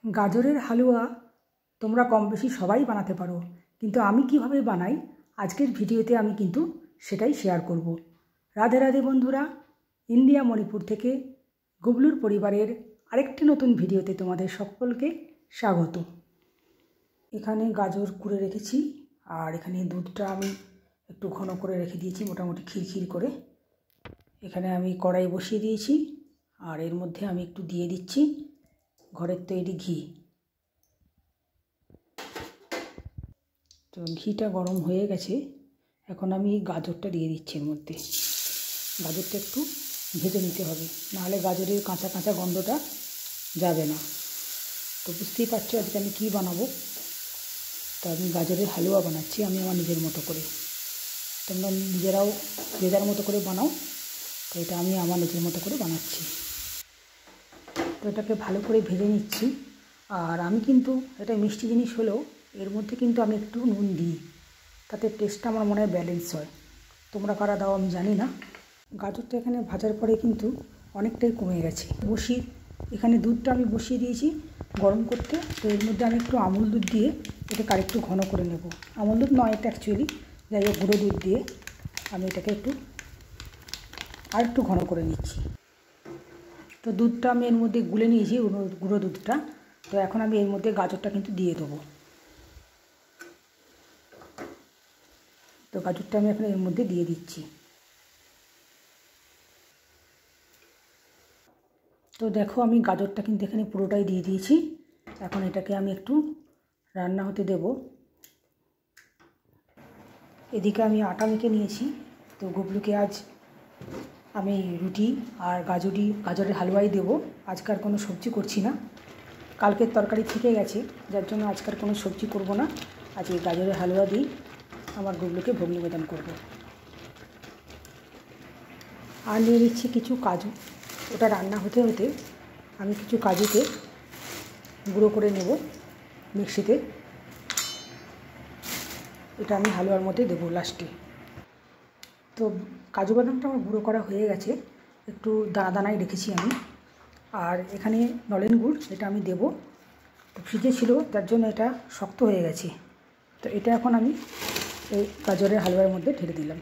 গাজরের হালুয়া তোমরা কম বেশি সবাই বানাতে পারো, কিন্তু আমি কিভাবে বানাই আজকের ভিডিওতে আমি কিন্তু সেটাই শেয়ার করব। রাধে রাধে বন্ধুরা, ইন্ডিয়া মণিপুর থেকে গুবলুর পরিবারের আরেকটি নতুন ভিডিওতে তোমাদের সকলকে স্বাগত। এখানে গাজর কুড়ে রেখেছি আর এখানে দুধটা আমি একটু ঘন করে রেখে দিয়েছি, মোটামুটি খিরখির করে। এখানে আমি কড়াই বসিয়ে দিয়েছি আর এর মধ্যে আমি একটু দিয়ে দিচ্ছি ঘরের তৈরি ঘি। তো ঘিটা গরম হয়ে গেছে, এখন আমি গাজরটা দিয়ে দিচ্ছি এর মধ্যে। গাজরটা একটু ভেজে নিতে হবে, নাহলে গাজরের কাঁচা কাঁচা গন্ধটা যাবে না। তো বুঝতেই পারছো আজকে আমি কী বানাবো। তো আমি গাজরের হালুয়া বানাচ্ছি আমি আমার নিজের মতো করে। তোমরা নিজেরাও যে যার মতো করে বানাও, তো এটা আমি আমার নিজের মতো করে বানাচ্ছি। তো এটাকে ভালো করে ভেজে নিচ্ছি। আর আমি কিন্তু এটা মিষ্টি জিনিস হলেও এর মধ্যে কিন্তু আমি একটু নুন দিই, তাতে টেস্টটা আমার মনে হয় ব্যালেন্স হয়। তোমরা কারা দাও আমি জানি না। গাজরটা এখানে ভাজার পরে কিন্তু অনেকটাই কমে গেছে। এখানে দুধটা আমি বসিয়ে দিয়েছি গরম করতে। তো এর মধ্যে আমি একটু আমুল দুধ দিয়ে এটাকে আরেকটু ঘন করে নেব। আমুল দুধ নয়, এটা অ্যাকচুয়ালি যাই হোক গুঁড়ো দুধ দিয়ে আমি এটাকে আরেকটু ঘন করে নিচ্ছি। তো দুধটা আমি এর মধ্যে গুলে নিয়েছি, গুঁড়ো দুধটা। তো এখন আমি এর মধ্যে গাজরটা কিন্তু দিয়ে দেবো। তো গাজরটা আমি এখন এর মধ্যে দিয়ে দিচ্ছি। তো দেখো আমি গাজরটা কিন্তু এখানে পুরোটাই দিয়ে দিয়েছি। এখন এটাকে আমি একটু রান্না হতে দেব। এদিকে আমি আটা মেখে নিয়েছি। তো গুবলুকে আজ আমি রুটি আর গাজরের হালুয়াই দেবো। আজকাল কোনো সবজি করছি না, কালকের তরকারি থেকে গেছে, যার জন্য আজকাল কোনো সবজি করব না। আজকে গাজরের হালুয়া দিই আমার গুবলুকে ভোগ নিবেদন করব। আর নিয়ে নিচ্ছি কিছু কাজু। ওটা রান্না হতে হতে আমি কিছু কাজুকে গুঁড়ো করে নেব মিক্সিতে। এটা আমি হালুয়ার মধ্যে দেবো লাস্টে। তো কাজু বাদামটা আমার গুঁড়ো করা হয়ে গেছে, একটু দানা দানাই রেখেছি আমি। আর এখানে নলেন গুড়, এটা আমি দেবো। তো ফ্রিজে ছিল যার জন্য এটা শক্ত হয়ে গেছে। তো এটা এখন আমি এই গাজরের হালুয়ার মধ্যে ঢেলে দিলাম।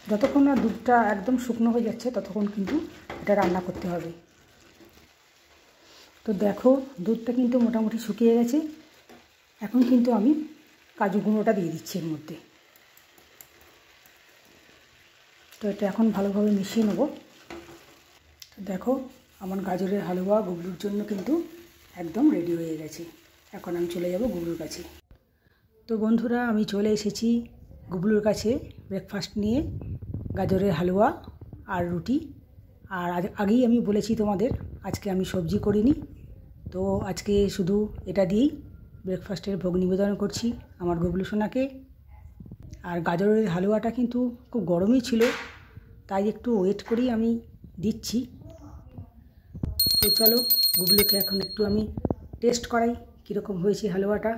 যতক্ষণ না দুধটা একদম শুকনো হয়ে যাচ্ছে ততক্ষণ কিন্তু এটা রান্না করতে হবে। তো দেখো দুধটা কিন্তু মোটামুটি শুকিয়ে গেছে। এখন কিন্তু আমি কাজু গুঁড়োটা দিয়ে দিচ্ছি এর মধ্যে। তো এটা এখন ভালোভাবে মিশিয়ে নেব। তো দেখো আমার গাজরের হালুয়া গুবলুর জন্য কিন্তু একদম রেডি হয়ে গেছে। এখন আমি চলে যাব গুবলুর কাছে। তো বন্ধুরা আমি চলে এসেছি গুবলুর কাছে ব্রেকফাস্ট নিয়ে, গাজরের হালুয়া আর রুটি। আর আগেই আমি বলেছি তোমাদের আজকে আমি সবজি করিনি। তো আজকে শুধু এটা দিয়েই ব্রেকফাস্টের ভোগ নিবেদন করছি আমার গুবলু সোনাকে। আর গাজরের হালুয়াটা কিন্তু খুব গরমই ছিল, তাই একটু ওয়েট করেই আমি দিচ্ছি। তো চলো গুবলুকে এখন একটু আমি টেস্ট করাই কীরকম হয়েছে হালুয়াটা।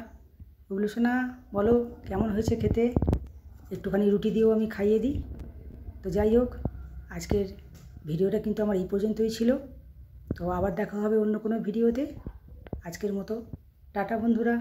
গুবলু সোনা বলো কেমন হয়েছে খেতে। একটুখানি রুটি দিয়েও আমি খাইয়ে দিই। তো যাই হোক, আজকের ভিডিওটা কিন্তু আমার এই পর্যন্তই ছিল। তো আবার দেখা হবে অন্য কোনো ভিডিওতে। আজকের মতো টাটা বন্ধুরা।